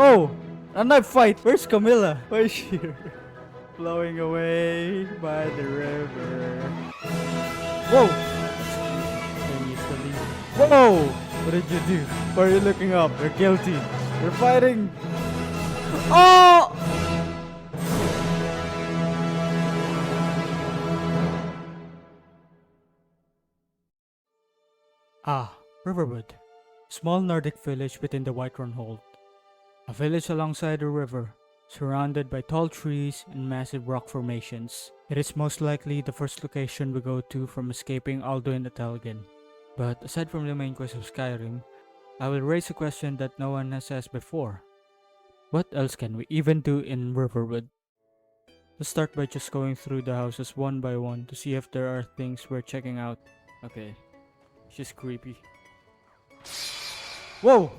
Oh, a knife fight. Where's Camilla? Why is she here? Flowing away by the river. Whoa! Can you still leave? Whoa! What did you do? Why are you looking up? You're guilty. You're fighting. Oh! Ah, Riverwood. Small Nordic village within the Whiterun Hold. A village alongside a river, surrounded by tall trees and massive rock formations. It is most likely the first location we go to from escaping Alduin at Helgen. But aside from the main quest of Skyrim, I will raise a question that no one has asked before. What else can we even do in Riverwood? Let's start by just going through the houses one by one to see if there are things worth checking out. Okay, she's creepy. Whoa!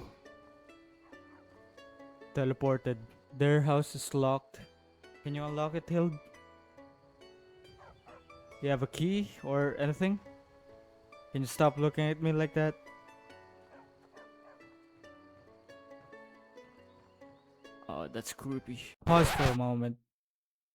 Teleported. Their house is locked. Can you unlock it, Hild? You have a key or anything? Can you stop looking at me like that? Oh, that's creepy. Pause for a moment.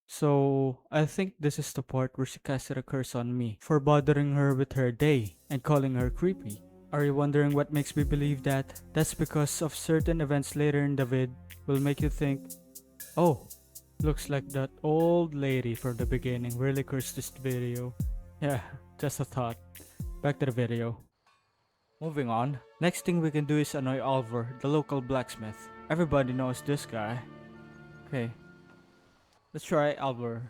So, I think this is the part where she casted a curse on me for bothering her with her day and calling her creepy. Are you wondering what makes me believe that? That's because of certain events later in the vid will make you think, oh, looks like that old lady from the beginning really cursed this video. Yeah, just a thought. Back to the video. Moving on, next thing we can do is annoy Oliver, the local blacksmith. Everybody knows this guy. Okay, let's try Oliver.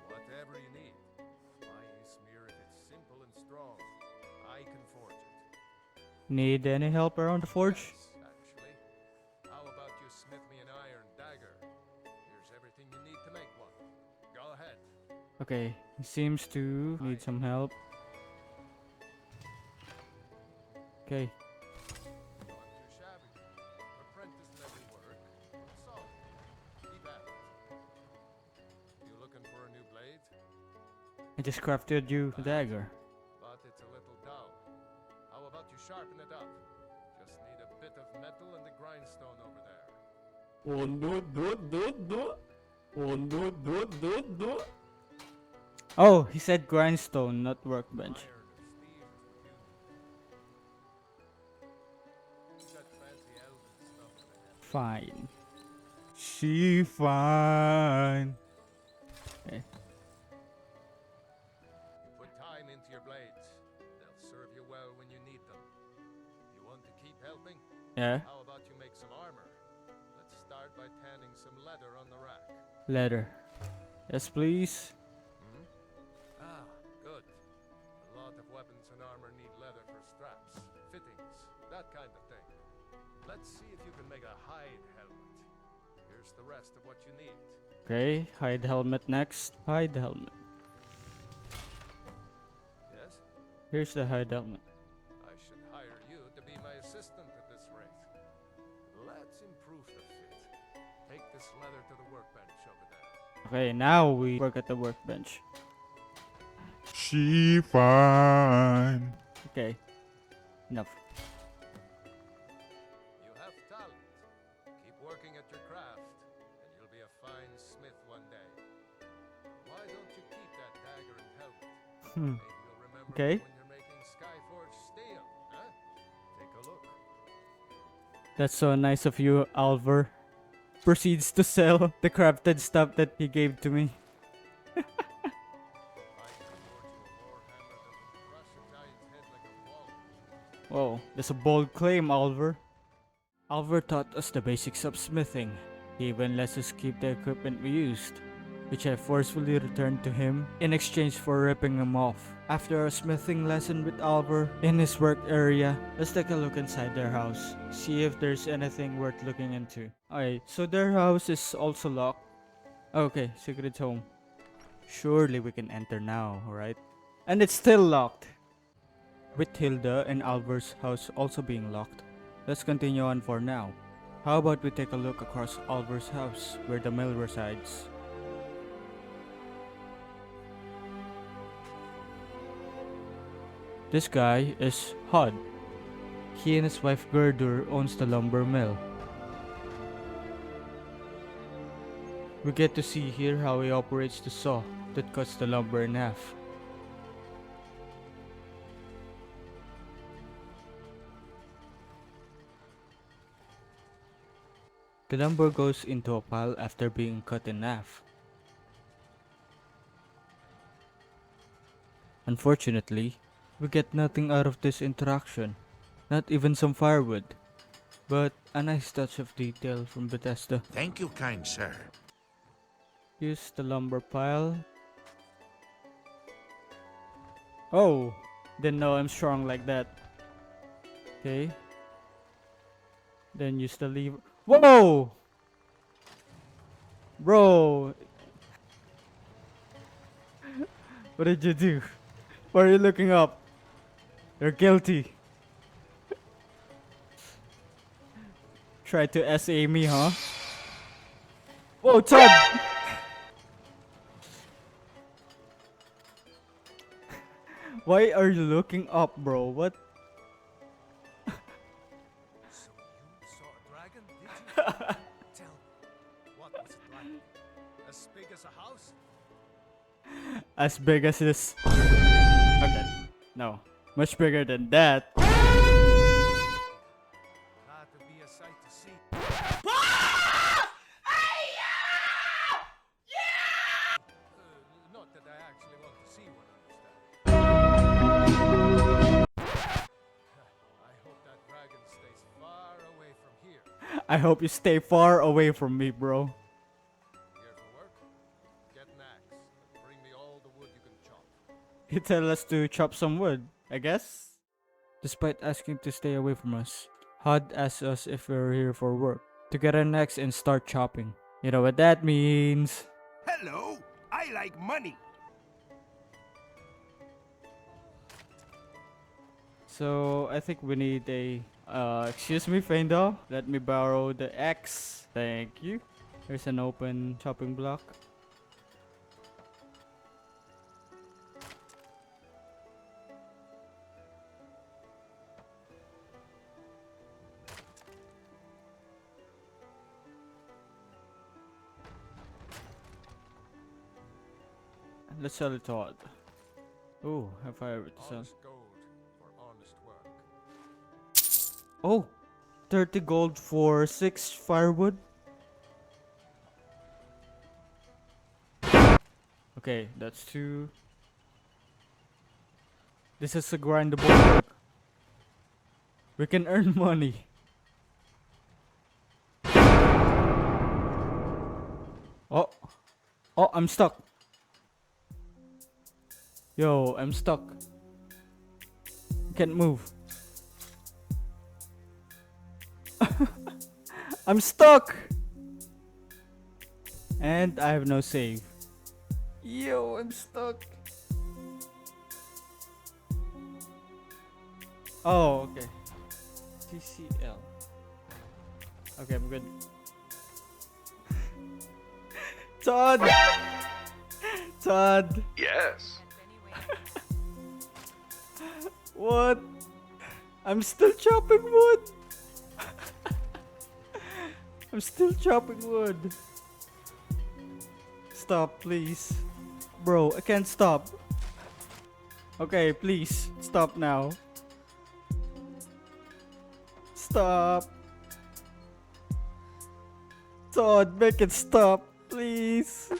Whatever you need. My smear if it's simple and strong. I can forge it. Need any help around the forge? Yes, actually. How about you smith me an iron dagger? Here's everything you need to make one. Go ahead. Okay, he seems to need some help. Okay, Not too shabby. Apprentice level work. Solid. Keep at it. You looking for a new blade? I just crafted you a dagger. But it's a little dull. How about you sharpen it up? Just need a bit of metal and the grindstone over there. Oh, he said grindstone, not workbench. Iron and steel is beautiful. That fancy elven stuff in the head. Fine. She fine. Okay. You put time into your blades. They'll serve you well when you need them. You want to keep helping? Yeah, How about you make some armor? Let's start by tanning some leather on the rack. leather. Yes, please. Hmm? Ah, good. A lot of weapons and armor need leather for straps, fittings, that kind of thing. Let's see if you can make a hide helmet. Here's the rest of what you need. Okay, hide helmet next. Hide helmet. Yes? Here's the hide helmet. I should hire you to be my assistant at this rate. Let's improve the fit. Take this leather to the workbench over there. Okay, now we work at the workbench. She fine. Okay, enough. You have talent. Keep working at your craft, and you'll be a fine smith one day. Why don't you keep that dagger and helmet? Hmm. Maybe you'll remember Okay. it when you're making Skyforge steel, huh? Take a look. That's so nice of you, Alvar. Proceeds to sell the crafted stuff that he gave to me. I can forge you a warhammer that will crush a giant's head like a walnut. Whoa, that's a bold claim, Alvar. Alvar taught us the basics of smithing. He even lets us keep the equipment we used, which I forcefully returned to him in exchange for ripping him off. After a smithing lesson with Alvar in his work area, let's take a look inside their house, see if there's anything worth looking into. Alright, so their house is also locked. Okay, secret home. Surely we can enter now, right? And it's still locked. With Hilda and Alvar's house also being locked, let's continue on for now. How about we take a look across Alvar's house, where the mill resides. This guy is Hod. He and his wife Gerdur owns the lumber mill. We get to see here how he operates the saw that cuts the lumber in half. The lumber goes into a pile after being cut in half. Unfortunately, we get nothing out of this interaction, not even some firewood, but a nice touch of detail from Bethesda. Thank you, kind sir. Use the lumber pile. Oh, didn't know I'm strong like that. Okay. Then use the lever. Whoa! Bro! What did you do? Why are you looking up? You're guilty. Try to SA me, huh? Whoa, Todd! Why are you looking up, bro? What? So you saw a dragon, did you? Tell me, what was it like? As big as a house? As big as this. Okay. No. Much bigger than that. Had to be a sight to see. Not that I actually want to see one, understand? I hope that dragon stays far away from here. I hope you stay far away from me, bro. Here for work? Get an axe and bring me all the wood you can chop. He tell us to chop some wood, I guess? Despite asking to stay away from us, Hod asks us if we're here for work, to get an axe and start chopping. You know what that means? Hello, I like money. So, I think we need a... excuse me, Feindal. Let me borrow the axe. Thank you. Here's an open chopping block. Let's sell it to Hod. Oh, have firewood to sell. Honest gold for honest work. Oh, 30 gold for 6 firewood. Okay, that's 2. This is a grindable work. We can earn money. Oh, oh, I'm stuck. Yo, I'm stuck. Can't move. I'm stuck! And I have no save. Yo, I'm stuck. Oh, okay. TCL. Okay, I'm good. Todd! Todd! Yes. What? I'm still chopping wood. I'm still chopping wood. Stop, please. Bro, I can't stop. Okay, please. Stop now. Stop. Todd, make it stop, please.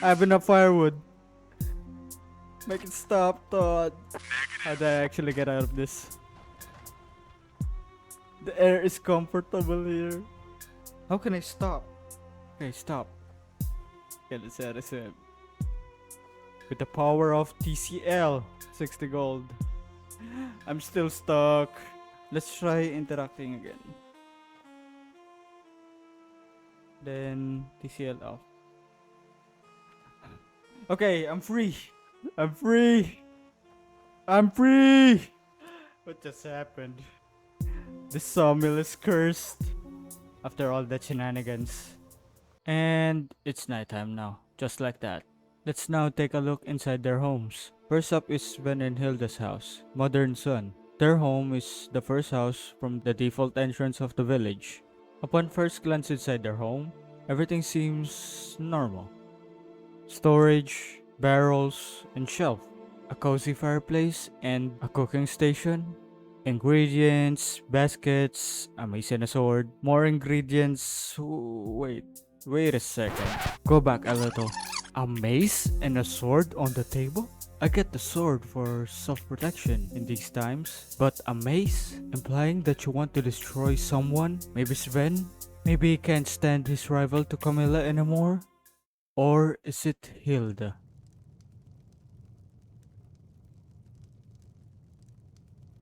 I have enough firewood. Make it stop, Todd. How do I actually get out of this? The air is comfortable here. How can I stop? Okay, stop. Okay, let's add this in. With the power of TCL, 60 gold. I'm still stuck. Let's try interacting again. Then TCL off. Okay, I'm free. I'm free. I'm free. What just happened? This sawmill is cursed. After all that shenanigans. And it's nighttime now. Just like that. Let's now take a look inside their homes. First up is Sven and Hilda's house, mother and son. Their home is the first house from the default entrance of the village. Upon first glance inside their home, Everything seems normal. Storage, barrels, and shelf. A cozy fireplace and a cooking station. Ingredients, baskets, a mace and a sword. More ingredients. Wait a second. Go back a little. A mace and a sword on the table? I get the sword for self-protection in these times, but a mace? Implying that you want to destroy someone? Maybe Sven? Maybe he can't stand his rival to Camilla anymore? Or is it Hilda?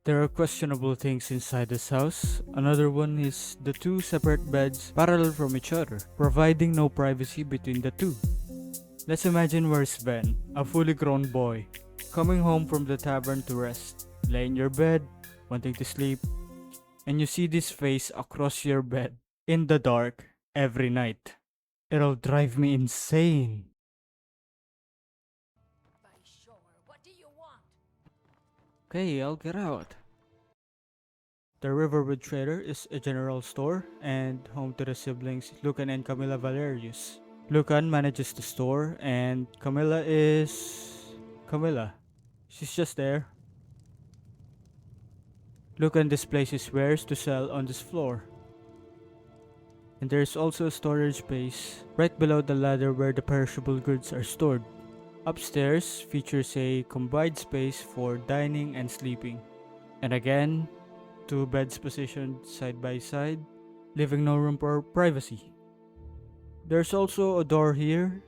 There are questionable things inside this house. Another one is the two separate beds parallel from each other, providing no privacy between the two. Let's imagine where's Sven, a fully grown boy, coming home from the tavern to rest, lay in your bed, wanting to sleep, and you see this face across your bed, in the dark, every night. It'll drive me insane. By sure. What do you want? Okay, I'll get out. The Riverwood Trader is a general store and home to the siblings Lucan and Camilla Valerius. Lucan manages the store and Camilla is... Camilla. She's just there. Lucan displays his wares to sell on this floor. And there's also a storage space right below the ladder where the perishable goods are stored. Upstairs features a combined space for dining and sleeping. And again, two beds positioned side by side, leaving no room for privacy. There's also a door here,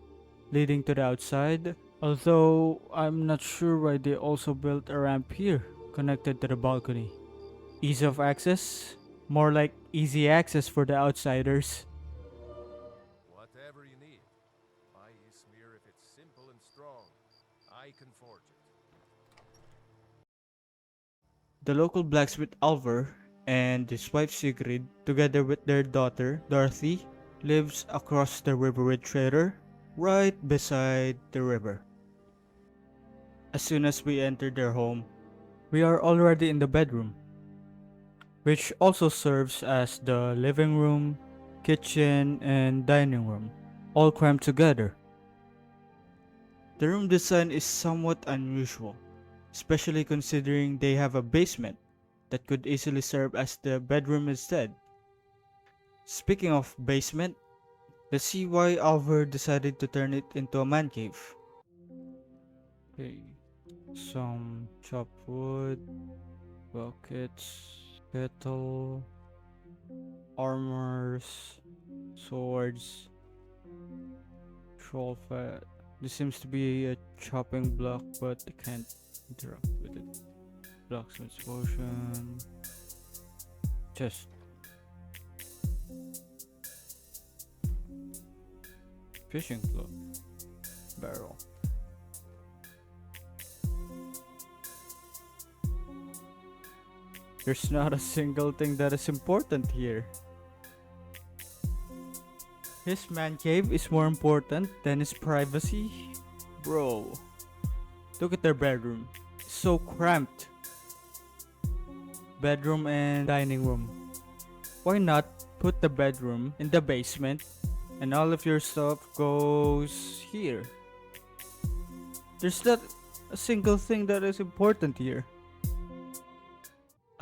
leading to the outside, although I'm not sure why they also built a ramp here, connected to the balcony. Ease of access? More like easy access for the outsiders. Whatever you need. Buy a smear if it's simple and strong. I can forge it. The local blacksmith Alvar and his wife Sigrid, together with their daughter Dorothy, lives across the Riverwood Trader, right beside the river. As soon as we enter their home, we are already in the bedroom, which also serves as the living room, kitchen, and dining room, all crammed together. The room design is somewhat unusual, especially considering they have a basement that could easily serve as the bedroom instead. Speaking of basement, let's see why Alvar decided to turn it into a man cave. Okay, some chopped wood, buckets, kettle, armors, swords, troll fat. This seems to be a chopping block, but I can't interact with it. Blacksmith's potion. Chest. Fishing club. Barrel. There's not a single thing that is important here. His man cave is more important than his privacy? Bro. Look at their bedroom. It's so cramped. Bedroom and dining room. Why not put the bedroom in the basement and all of your stuff goes here? There's not a single thing that is important here.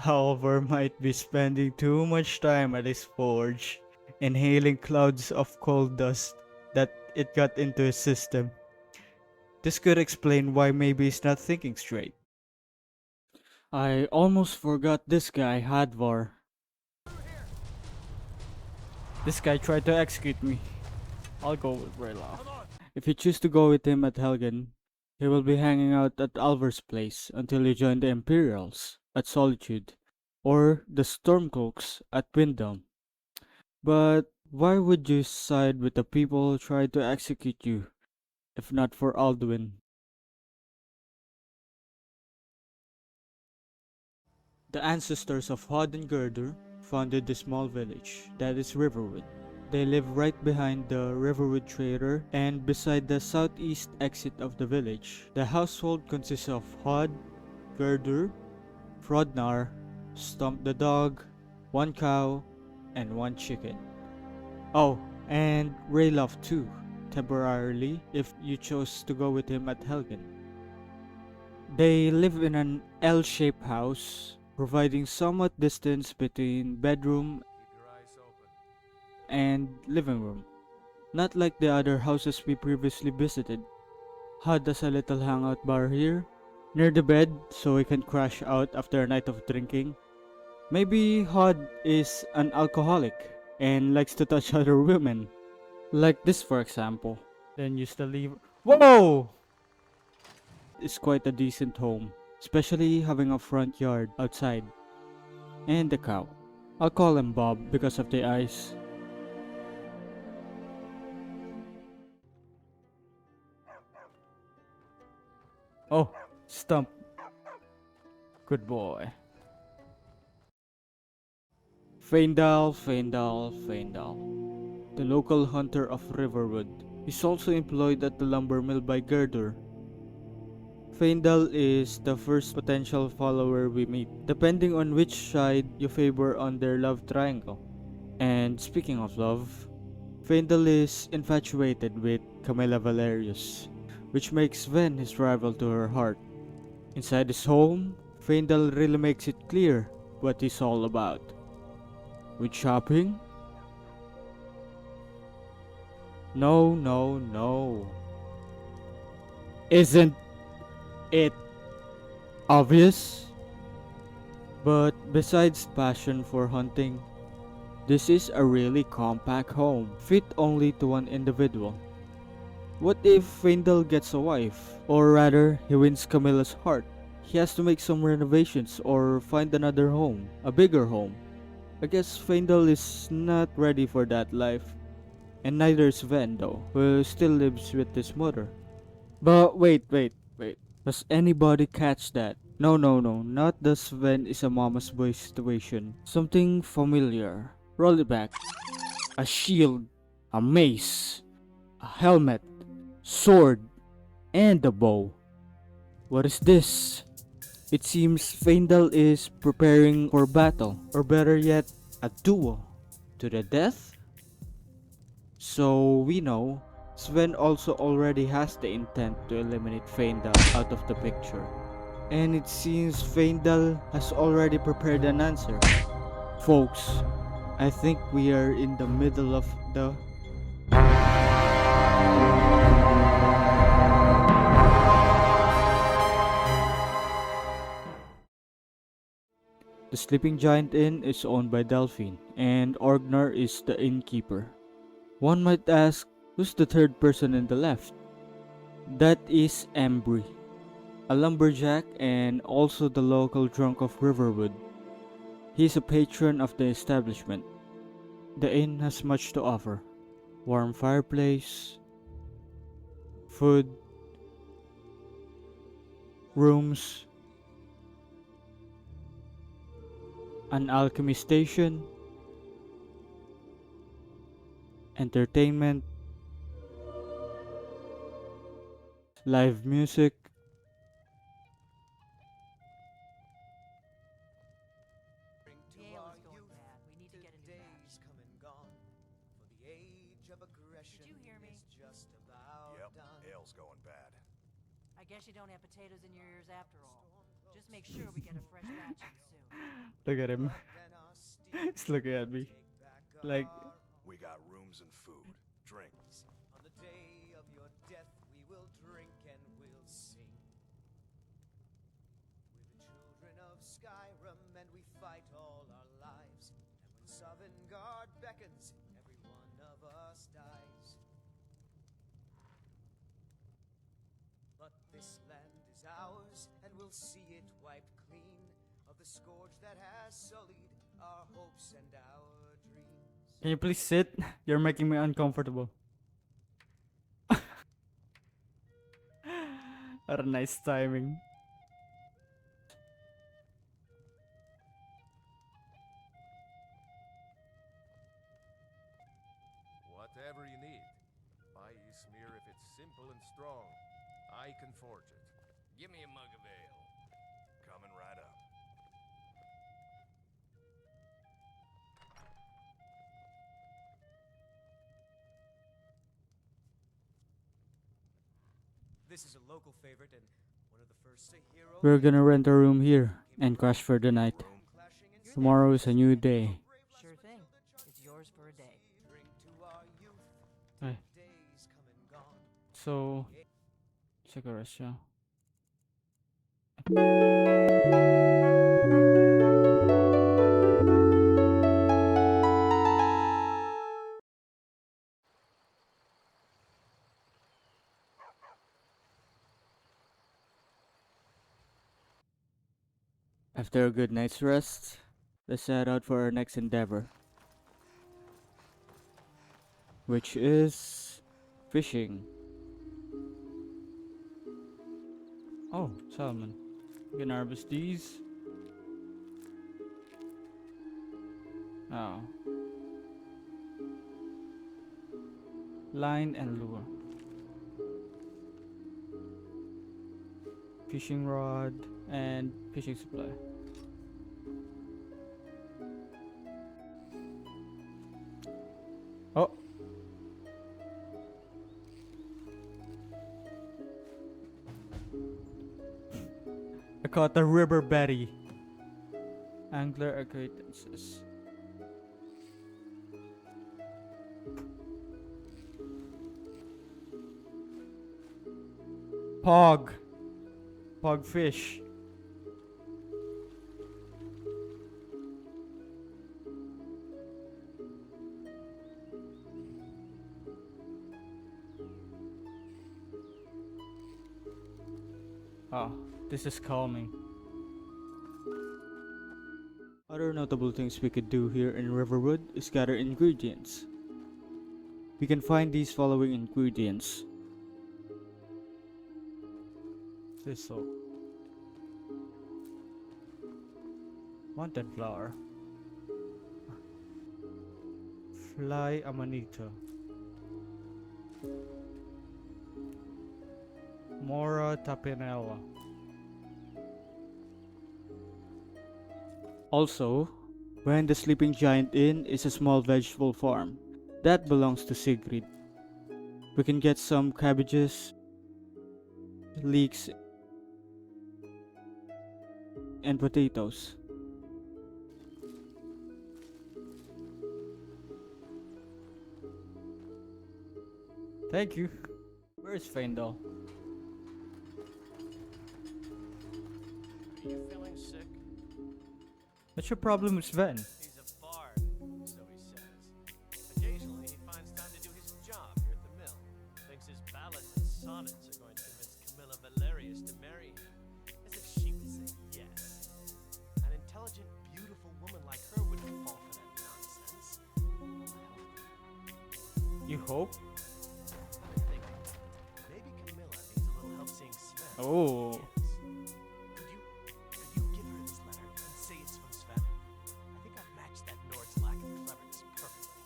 Alvar might be spending too much time at his forge, inhaling clouds of coal dust that it got into his system. This could explain why maybe he's not thinking straight. I almost forgot this guy, Hadvar. This guy tried to execute me. I'll go with Rayla. If you choose to go with him at Helgen, he will be hanging out at Alvar's place until you join the Imperials at Solitude, or the Stormcloaks at Windhelm. But why would you side with the people who tried to execute you, if not for Alduin? The ancestors of Hod and Gerdur founded the small village that is Riverwood. They live right behind the Riverwood Trader and beside the southeast exit of the village. The household consists of Hod, Gerdur, Frodnar, Stomp the dog, one cow, and one chicken. Oh, and Rayloff too, temporarily if you chose to go with him at Helgen. They live in an L-shaped house, providing somewhat distance between bedroom Keep your eyes open. and living room. Not like the other houses we previously visited. Hud has a little hangout bar here, near the bed, so we can crash out after a night of drinking. Maybe Hud is an alcoholic and likes to touch other women. Like this, for example. Then use the lever. Whoa! It's quite a decent home, especially having a front yard outside. And the cow. I'll call him Bob because of the eyes. Oh, Stump. Good boy. Faendal, Faendal, Faendal. The local hunter of Riverwood. He's also employed at the lumber mill by Gerdur. Faendal is the first potential follower we meet, depending on which side you favor on their love triangle. And speaking of love, Faendal is infatuated with Camilla Valerius, which makes Ven his rival to her heart. Inside his home, Faendal really makes it clear what he's all about. With shopping? No, no, no. Isn't it obvious? But besides passion for hunting, this is a really compact home, fit only to one individual. What if Faendal gets a wife? Or rather, he wins Camilla's heart. He has to make some renovations or find another home, a bigger home. I guess Faendal is not ready for that life. And neither is Ven though, who still lives with his mother. But wait. Does anybody catch that? No, not the Sven is a mama's boy situation. Something familiar. Roll it back. A shield, a mace, a helmet, sword, and a bow. What is this? It seems Faendal is preparing for battle, or better yet, a duel. To the death? So we know Sven also already has the intent to eliminate Faendal out of the picture. And it seems Faendal has already prepared an answer. Folks, I think we are in the middle of the... The Sleeping Giant Inn is owned by Delphine, and Orgnar is the innkeeper. One might ask, who's the third person in the left? That is Embry, a lumberjack and also the local drunk of Riverwood. He is a patron of the establishment. The inn has much to offer. Warm fireplace, food, rooms, an alchemy station, entertainment, live music, To our youth, today's come and gone. For the age of aggression Did you hear me? is just about done. ale's going bad. I guess you don't have potatoes in your ears after all. Just make sure we get a fresh batch in soon. look at him. Then our steam He's looking at me. take back Like, our We got rooms and food, drinks. On the day of your death, we will drink and we'll sing. We're the children of Skyrim, and we fight all our lives. And when Sovngarde beckons, every one of us dies. But this land is ours, and we'll see it wiped clean of the scourge that has sullied our hopes and our dreams. can you please sit? You're making me uncomfortable. What a nice timing. Whatever you need. Buy Ismir if it's simple and strong. I can forge it. Give me a mug of ale. Coming right up. This is a local favorite and one of the first hero. We're gonna rent a room here and crash for the night. Clashing and Tomorrow is a new day. Sure thing. It's yours for a day. drink to our youth. Ay, Days come and gone. so, siguro siya. After a good night's rest, let's head out for our next endeavor, which is fishing. Oh, salmon. We can harvest these. Oh. Line and lure. Fishing rod and fishing supply. Oh. I caught the river Betty. Angler acquaintances. Pog. Pog fish. Ah, this is calming. Other notable things we could do here in Riverwood is gather ingredients. We can find these following ingredients. Thistle. Mountain flower. Fly amanita. Mora tapinella. Also, behind the Sleeping Giant Inn is a small vegetable farm. That belongs to Sigrid. We can get some cabbages, leeks, and potatoes. Thank you. Where's Faendal? Are you feeling sick? What's your problem with Sven? He's a bard, so he says. Occasionally, he finds time to do his job here at the mill. Thinks his ballads and sonnets are going to convince Camilla Valerius to marry him. As if she would say yes. An intelligent, beautiful woman like her wouldn't fall for that nonsense. You hope? I'm thinking, maybe Camilla needs a little help seeing Sven. Oh. Yes. Could you give her this letter and say it's from Sven? I think I've matched that Nord's lack of cleverness perfectly.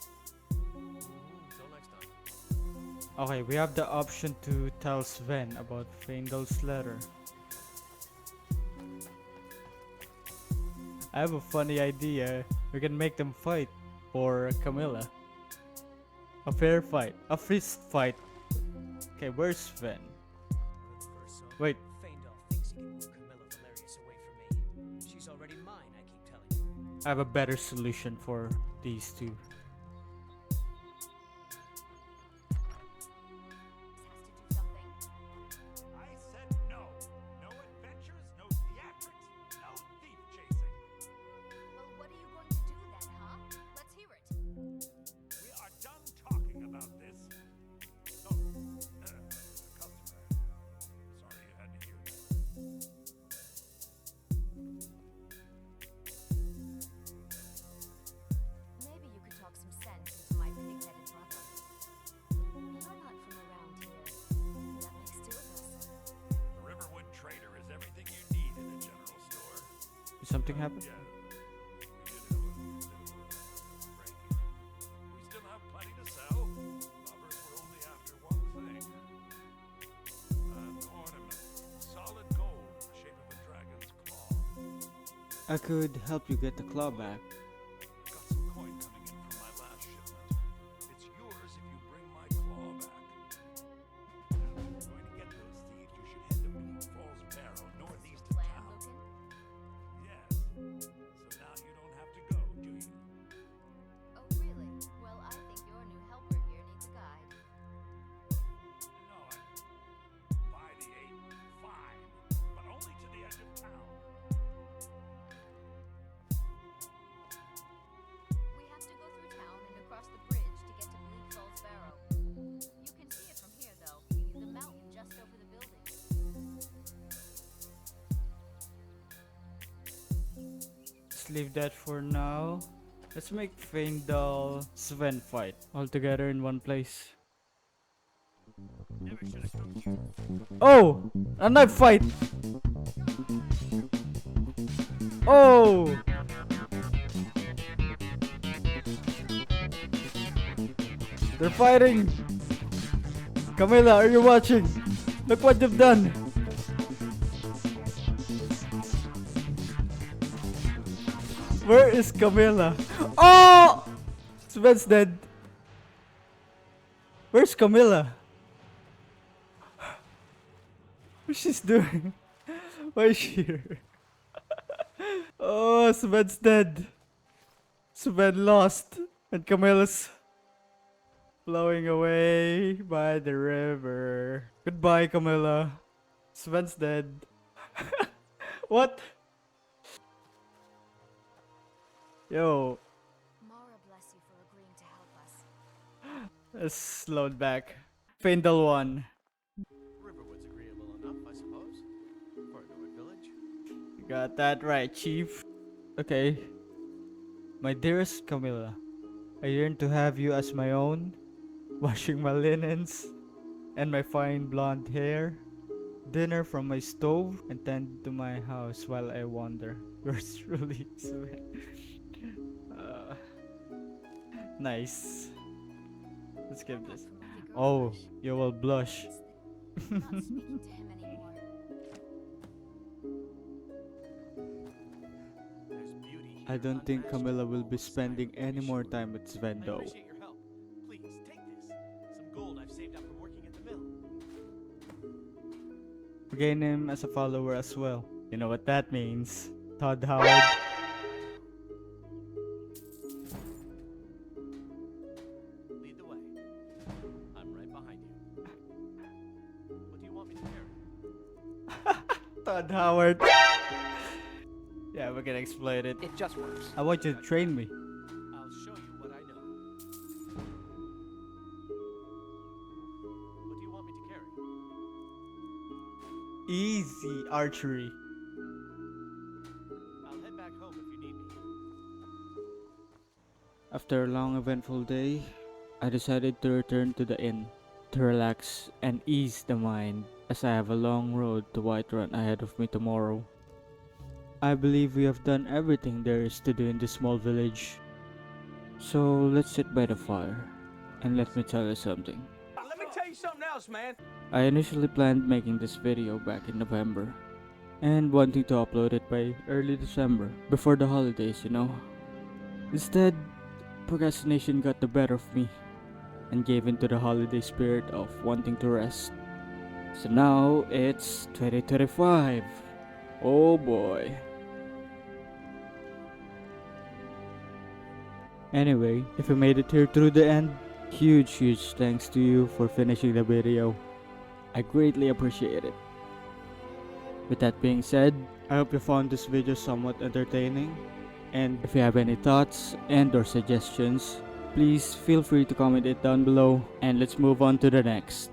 Till next time. Okay, we have the option to tell Sven about Faendal's letter. I have a funny idea. We can make them fight for Camilla. A fair fight. A fist fight. Okay, where's Sven? Wait. Faendal thinks he can move Camilla Valerius away from me. She's already mine, I keep telling you. I have a better solution for these two. I said no. No adventures, no theatrics, no thief chasing. Well, what are you going to do then, huh? Let's hear it. We are done talking about this. So, the customer. Sorry you had to hear that. Maybe you could talk some sense into my pig-headed brother. You're not from around here. That makes two of us. The Riverwood Trader is everything you need in a general store. Did something happen? Yeah, we did have a bit of a break. We still have plenty to sell. Robbers were only after one thing. An ornament. Solid gold in the shape of a dragon's claw. I could help you get the claw back. Got some coin coming in from my last shipment. It's yours if you bring my claw back. Now, we're going to get those leave that for now. Let's make Faendal Sven fight all together in one place. Never should have come here. Oh! A knife fight! Oh! They're fighting! Camilla, are you watching? Look what you've done! Where is Camilla? Oh! Sven's dead. Where's Camilla? What's she's doing? Why is she here? Oh, Sven's dead. Sven lost. And Camilla's flowing away by the river. Goodbye, Camilla. Sven's dead. What? Yo, Mara bless you for agreeing to help us. let's slow it back. Faendal 1. Riverwood's agreeable enough, I suppose. For a Norwood village. You got that right, Chief. Okay. My dearest Camilla, I yearn to have you as my own, washing my linens and my fine blonde hair, dinner from my stove, and tend to my house while I wander. Yours truly, Sven. Nice. Let's give this. Oh, you will blush. Not speaking to him anymore. There's beauty. I don't think Camilla will be spending any more time with Sven I though. appreciate your help. Please, take this. Some gold I've saved up from working at the mill. Gain him as a follower as well. You know what that means. Todd Howard. Lead the way. I'm right behind you. What do you want me to carry? Todd Howard. Yeah, we're gonna exploit it. It just works. I want you to train me. I'll show you what I know. What do you want me to carry? Easy archery. I'll head back home if you need me. After a long eventful day, I decided to return to the inn to relax and ease the mind as I have a long road to Whiterun ahead of me tomorrow. I believe we have done everything there is to do in this small village. So let's sit by the fire and let me tell you something. Let me tell you something else, man. I initially planned making this video back in November and wanting to upload it by early December before the holidays, you know. Instead, procrastination got the better of me and gave into the holiday spirit of wanting to rest. So now it's 2025. Oh boy. Anyway, if you made it here through the end, huge thanks to you for finishing the video. I greatly appreciate it. With that being said, I hope you found this video somewhat entertaining. And if you have any thoughts and or suggestions, please feel free to comment it down below and let's move on to the next.